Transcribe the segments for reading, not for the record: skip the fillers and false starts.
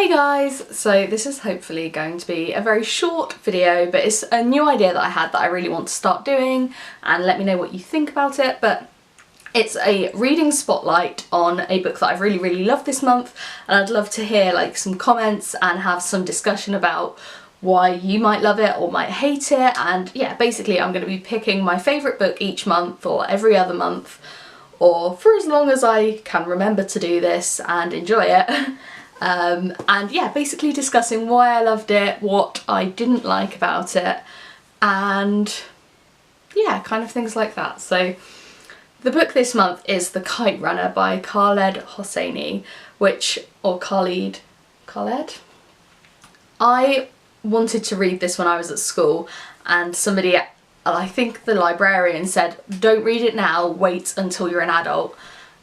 Hey guys! So this is hopefully going to be a very short video, but it's a new idea that I had that I really want to start doing, and let me know what you think about it. But it's a reading spotlight on a book that I've really loved this month, and I'd love to hear like some comments and have some discussion about why you might love it or might hate it. And yeah, basically I'm going to be picking my favourite book each month or every other month, or for as long as I can remember to do this and enjoy it. And yeah, basically discussing why I loved it, what I didn't like about it, and yeah, kind of things like that. So the book this month is The Kite Runner by Khaled Hosseini, Khaled. I wanted to read this when I was at school, and somebody, I think the librarian, said don't read it now, wait until you're an adult.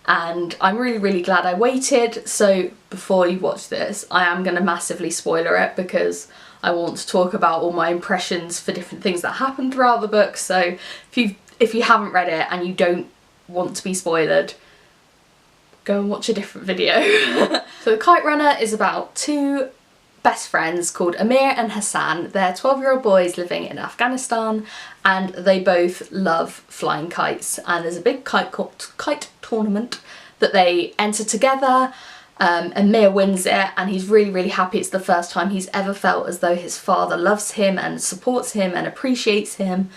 And I'm really glad I waited. So before you watch this, I am going to massively spoiler it because I want to talk about all my impressions for different things that happen throughout the book. So if you haven't read it and you don't want to be spoiled, go and watch a different video. So The Kite Runner is about two best friends called Amir and Hassan. They're 12-year-old boys living in Afghanistan, and they both love flying kites, and there's a big kite tournament that they enter together. Amir wins it, and he's really happy. It's the first time he's ever felt as though his father loves him and supports him and appreciates him.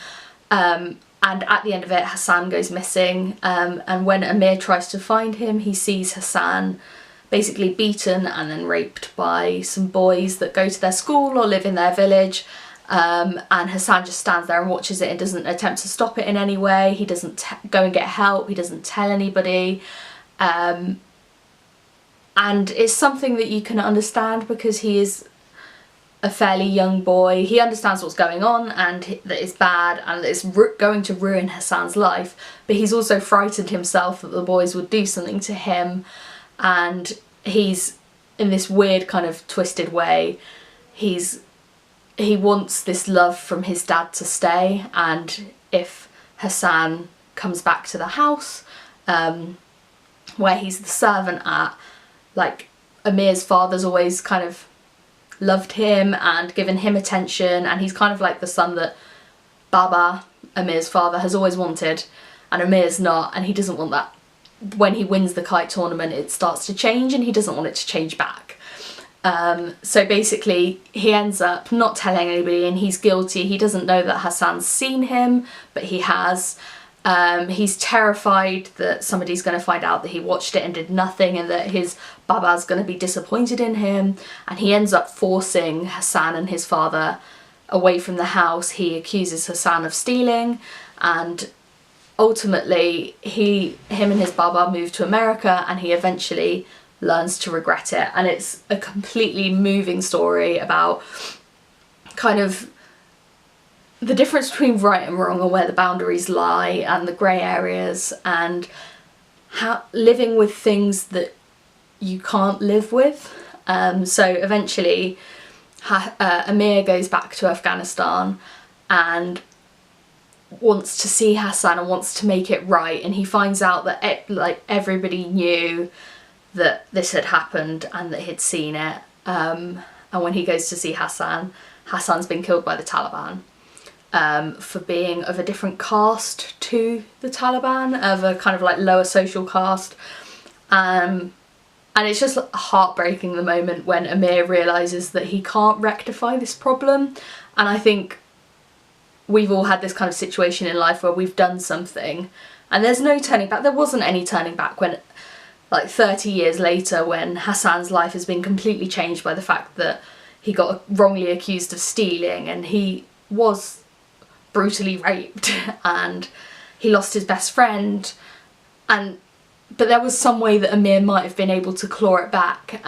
And at the end of it, Hassan goes missing, and when Amir tries to find him, he sees Hassan basically beaten and then raped by some boys that go to their school or live in their village. And Hassan just stands there and watches it and doesn't attempt to stop it in any way. He doesn't go and get help, he doesn't tell anybody. And it's something that you can understand because he is a fairly young boy. He understands what's going on and that it's bad and that it's going to ruin Hassan's life, but he's also frightened himself that the boys would do something to him. And he's, in this weird kind of twisted way, he wants this love from his dad to stay, and if Hassan comes back to the house where he's the servant at, like, Amir's father's always kind of loved him and given him attention, and he's kind of like the son that Baba, Amir's father, has always wanted, and Amir's not, and he doesn't want that. When he wins the kite tournament, it starts to change and he doesn't want it to change back. So basically he ends up not telling anybody, and he's guilty. He doesn't know that Hassan's seen him, but he has. He's terrified that somebody's going to find out that he watched it and did nothing, and that his baba's going to be disappointed in him, and he ends up forcing Hassan and his father away from the house. He accuses Hassan of stealing, and ultimately him and his baba move to America, and he eventually learns to regret it. And it's a completely moving story about kind of the difference between right and wrong and where the boundaries lie and the grey areas, and how living with things that you can't live with. So eventually Amir goes back to Afghanistan and wants to see Hassan and wants to make it right, and he finds out that everybody knew that this had happened and that he'd seen it. And when he goes to see Hassan, Hassan's been killed by the Taliban for being of a different caste to the Taliban, of a kind of like lower social caste. And it's just heartbreaking, the moment when Amir realises that he can't rectify this problem. And I think we've all had this kind of situation in life where we've done something and there's no turning back. There wasn't any turning back when, like 30 years later, when Hassan's life has been completely changed by the fact that he got wrongly accused of stealing, and he was brutally raped, and he lost his best friend, but there was some way that Amir might have been able to claw it back.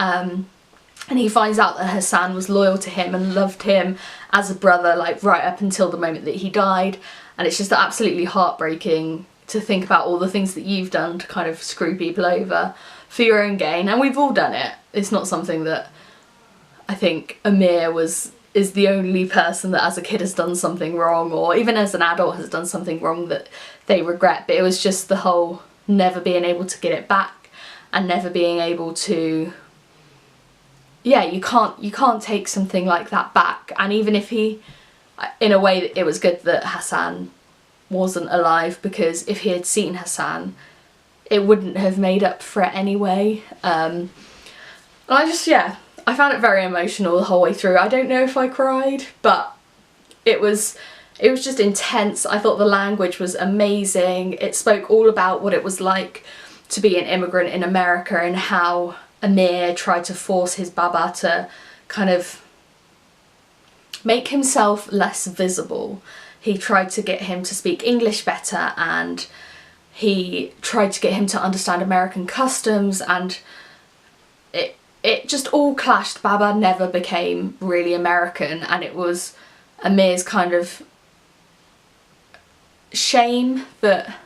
And he finds out that Hassan was loyal to him and loved him as a brother, like right up until the moment that he died. And it's just absolutely heartbreaking to think about all the things that you've done to kind of screw people over for your own gain. And we've all done it. It's not something that I think Amir is the only person that as a kid has done something wrong, or even as an adult has done something wrong that they regret. But it was just the whole never being able to get it back and never being able to yeah, you can't take something like that back. And even if he, in a way, it was good that Hassan wasn't alive, because if he had seen Hassan, it wouldn't have made up for it anyway. And I just, yeah, I found it very emotional the whole way through. I don't know if I cried, but it was just intense. I thought the language was amazing. It spoke all about what it was like to be an immigrant in America, and how Amir tried to force his Baba to kind of make himself less visible. He tried to get him to speak English better, and he tried to get him to understand American customs, and it just all clashed. Baba never became really American, and it was Amir's kind of shame that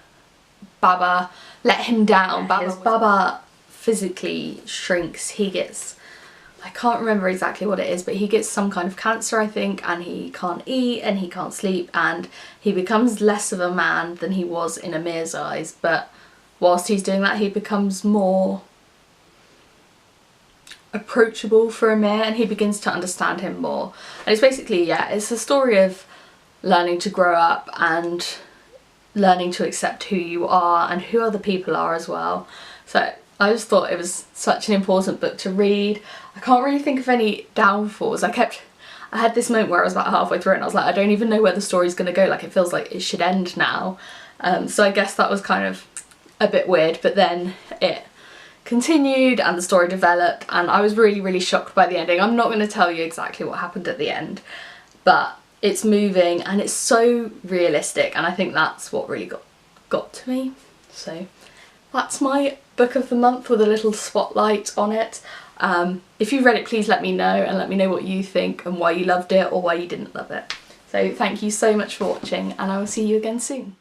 Baba let him down. Baba physically shrinks. He gets, I can't remember exactly what it is, but he gets some kind of cancer, I think, and he can't eat and he can't sleep, and he becomes less of a man than he was in Amir's eyes. But whilst he's doing that, he becomes more approachable for Amir, and he begins to understand him more. And it's basically, yeah, it's a story of learning to grow up and learning to accept who you are and who other people are as well. So I just thought it was such an important book to read. I can't really think of any downfalls. I had this moment where I was about halfway through it and I was like, I don't even know where the story's going to go. Like, it feels like it should end now. So I guess that was kind of a bit weird, but then it continued and the story developed, and I was really, really shocked by the ending. I'm not going to tell you exactly what happened at the end, but it's moving and it's so realistic, and I think that's what really got to me. So that's my book of the month with a little spotlight on it. If you've read it, please let me know, and let me know what you think and why you loved it or why you didn't love it. So thank you so much for watching, and I will see you again soon.